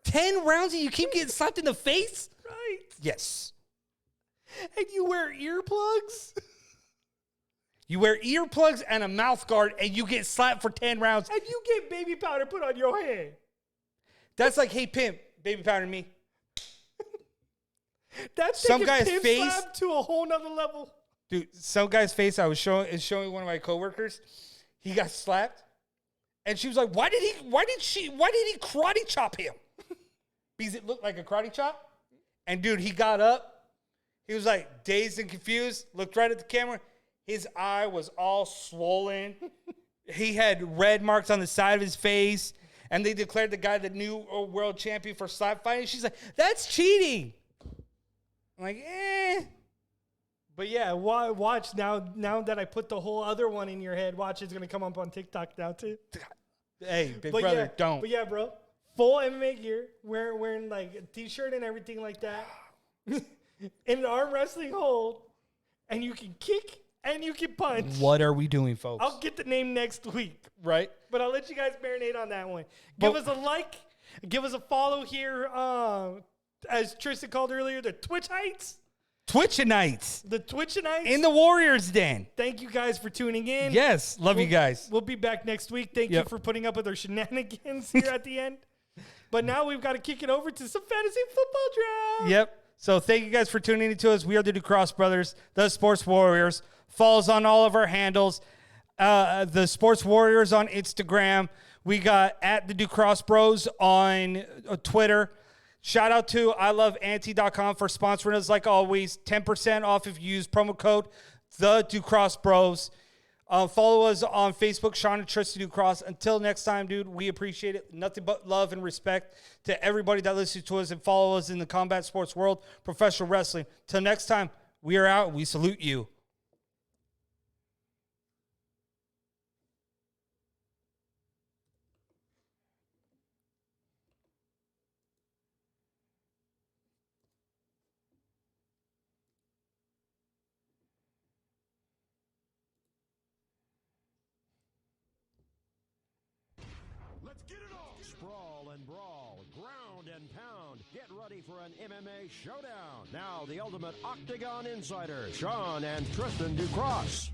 10 rounds and you keep getting slapped in the face? Right. Yes. And you wear earplugs? You wear earplugs and a mouth guard, and you get slapped for 10 rounds. And you get baby powder put on your head. That's like, hey, pimp, baby powder me. That's some taking guy's pimp face slap to a whole nother level. Dude, some guy's face I was showing one of my coworkers. He got slapped, and she was like, "Why did he karate chop him?" Because it looked like a karate chop. And dude, he got up. He was like dazed and confused. Looked right at the camera. His eye was all swollen. He had red marks on the side of his face, and they declared the guy the new world champion for slap fighting. She's like, that's cheating. I'm like, eh. But yeah, watch now that I put the whole other one in your head, watch it's going to come up on TikTok now too. Hey, big But brother, yeah, don't. But yeah, bro, full MMA gear, wearing like a t-shirt and everything like that. In an arm wrestling hold, and you can kick and you can punch. What are we doing, folks? I'll get the name next week. Right? But I'll let you guys marinate on that one. Give us a like. Give us a follow here. As Tristan called earlier, the Twitchites. Twitchinites. The Twitchinites. In the Warriors Den. Thank you guys for tuning in. Yes. Love you guys. We'll be back next week. Thank you for putting up with our shenanigans here at the end. But now we've got to kick it over to some fantasy football draft. Yep. So thank you guys for tuning in to us. We are the Ducross Brothers, the Sports Warriors. Follow us on all of our handles. The Sports Warriors on Instagram. We got at the ducrossbros on Twitter. Shout out to iloveanti.com for sponsoring us like always. 10% off if you use promo code the ducrossbros. Follow us on Facebook, Sean and Tristan Ducross. Until next time, dude, we appreciate it. Nothing but love and respect to everybody that listens to us and follow us in the combat sports world, professional wrestling. Till next time, we are out. We salute you. Let's get it on! Sprawl and brawl, ground and pound. Get ready for an MMA showdown. Now the ultimate Octagon Insider, Sean and Tristan Ducross.